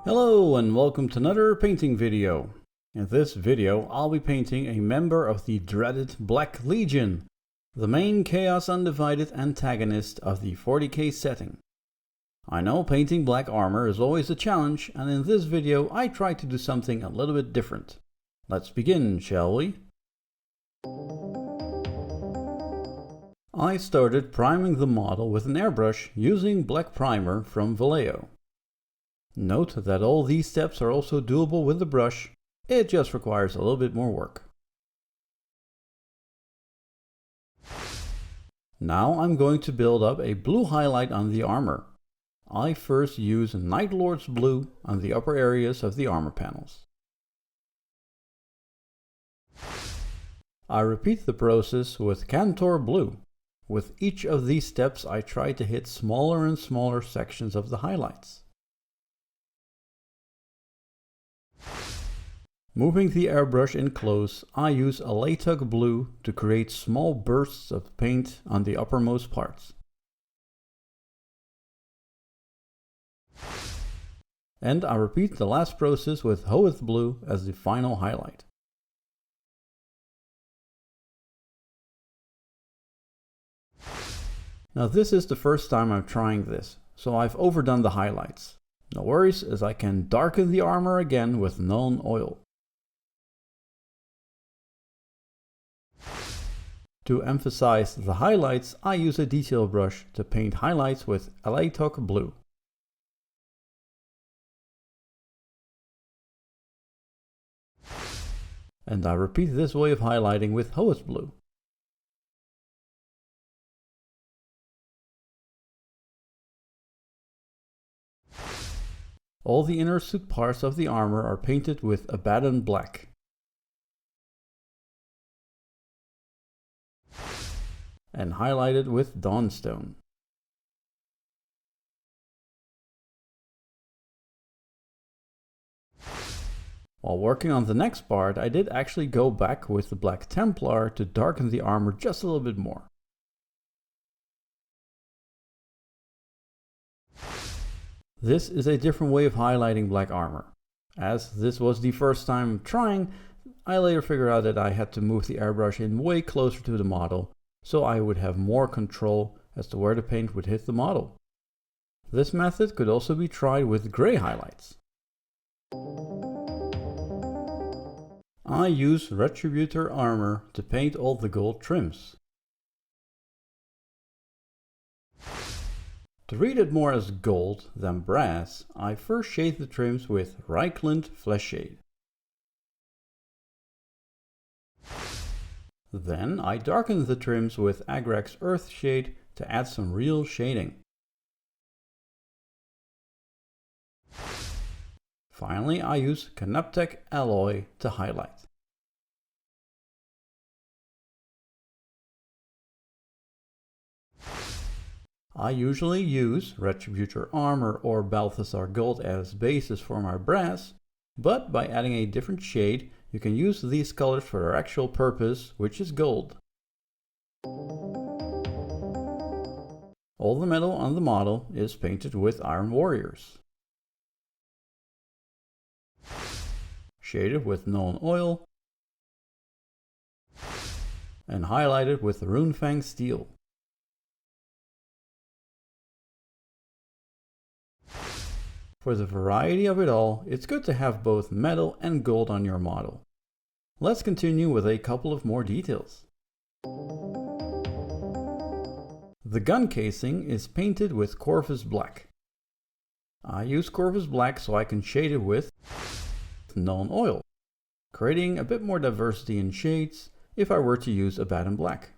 Hello and welcome to another painting video. In this video I'll be painting a member of the dreaded Black Legion, the main Chaos Undivided antagonist of the 40k setting. I know painting black armor is always a challenge, and in this video I try to do something a little bit different. Let's begin, shall we? I started priming the model with an airbrush using black primer from Vallejo. Note that all these steps are also doable with the brush, it just requires a little bit more work. Now I'm going to build up a blue highlight on the armor. I first use Night Lord's Blue on the upper areas of the armor panels. I repeat the process with Kantor Blue. With each of these steps I try to hit smaller and smaller sections of the highlights. Moving the airbrush in close, I use Alaitoc Blue to create small bursts of paint on the uppermost parts. And I repeat the last process with Hoeth Blue as the final highlight. Now this is the first time I'm trying this, so I've overdone the highlights. No worries, as I can darken the armor again with known oil. To emphasize the highlights, I use a detail brush to paint highlights with Alaitoc Blue. And I repeat this way of highlighting with Hoeth Blue. All the inner suit parts of the armor are painted with Abaddon Black. And highlighted with Dawnstone. While working on the next part, I did actually go back with the Black Templar to darken the armor just a little bit more. This is a different way of highlighting black armor. As this was the first time trying, I later figured out that I had to move the airbrush in way closer to the model, so I would have more control as to where the paint would hit the model. This method could also be tried with gray highlights. I use Retributor armor to paint all the gold trims. To read it more as gold than brass, I first shade the trims with Reichland Fleshshade. Then I darken the trims with Agrax Earthshade to add some real shading. Finally, I use Canoptek Alloy to highlight. I usually use Retributor Armor or Balthasar Gold as basis for my brass, but by adding a different shade, you can use these colors for their actual purpose, which is gold. All the metal on the model is painted with Iron Warriors. Shaded with known oil. And highlighted with Runefang Steel. For the variety of it all, it's good to have both metal and gold on your model. Let's continue with a couple of more details. The gun casing is painted with Corvus Black. I use Corvus Black so I can shade it with known oil, creating a bit more diversity in shades if I were to use Abaddon Black.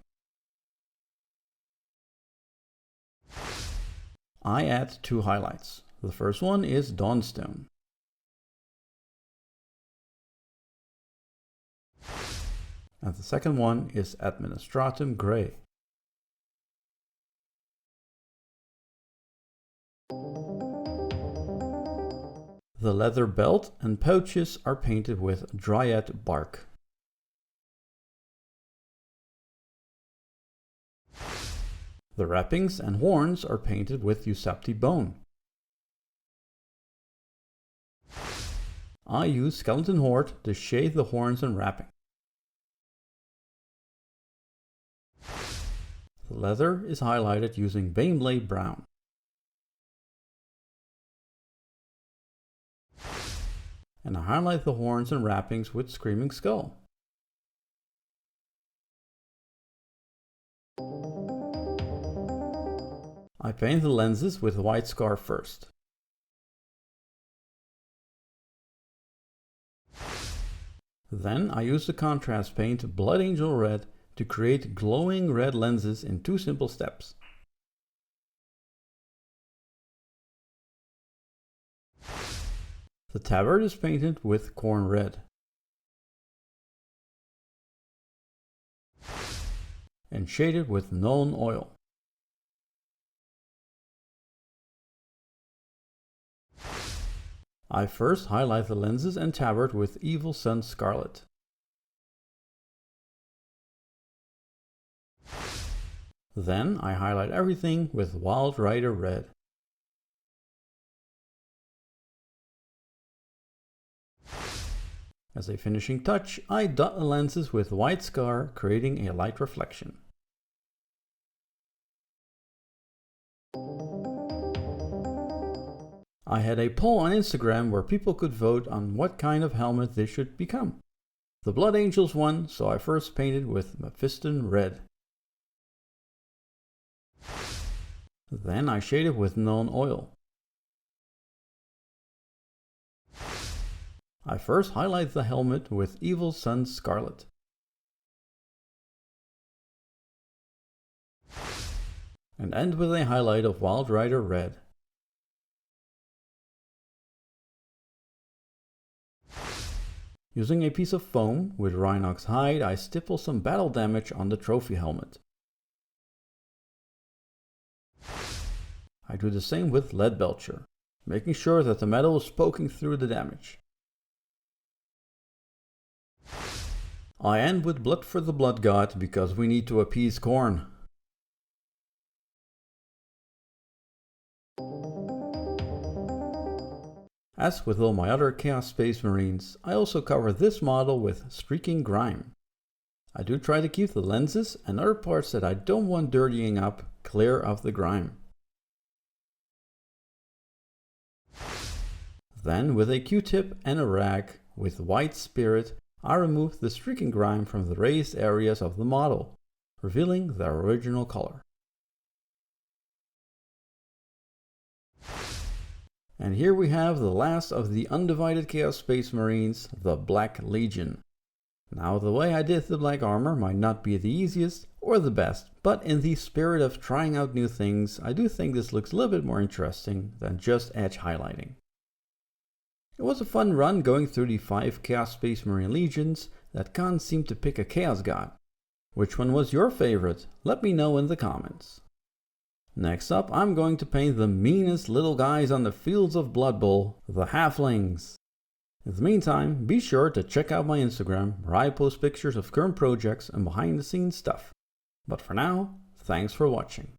I add two highlights. The first one is Dawnstone. And the second one is Administratum Grey. The leather belt and pouches are painted with Dryad Bark. The wrappings and horns are painted with Ushabti Bone. I use Skeleton Horde to shade the horns and wrapping. The leather is highlighted using Baneblade Brown. And I highlight the horns and wrappings with Screaming Skull. I paint the lenses with white scar first. Then I use the contrast paint Blood Angel Red to create glowing red lenses in 2 simple steps. The tabard is painted with Khorne Red. And shaded with Nuln Oil. I first highlight the lenses and tabard with Evil Sunz Scarlet. Then I highlight everything with Wild Rider Red. As a finishing touch, I dot the lenses with white scar, creating a light reflection. I had a poll on Instagram where people could vote on what kind of helmet this should become. The Blood Angels won, so I first painted with Mephiston Red. Then I shaded with Nuln Oil. I first highlight the helmet with Evil Sunz Scarlet. And end with a highlight of Wild Rider Red. Using a piece of foam with Rhinox hide, I stipple some battle damage on the trophy helmet. I do the same with Leadbelcher, making sure that the metal is poking through the damage. I end with Blood for the Blood God because we need to appease Khorne. As with all my other Chaos Space Marines, I also cover this model with Streaking Grime. I do try to keep the lenses and other parts that I don't want dirtying up clear of the grime. Then with a Q-tip and a rag with White Spirit, I remove the streaking grime from the raised areas of the model, revealing their original color. And here we have the last of the undivided Chaos Space Marines, the Black Legion. Now the way I did the black armor might not be the easiest or the best, but in the spirit of trying out new things, I do think this looks a little bit more interesting than just edge highlighting. It was a fun run going through the 5 Chaos Space Marine Legions that can't seem to pick a Chaos God. Which one was your favorite? Let me know in the comments. Next up, I'm going to paint the meanest little guys on the fields of Blood Bowl, the Halflings. In the meantime, be sure to check out my Instagram where I post pictures of current projects and behind the scenes stuff. But for now, thanks for watching.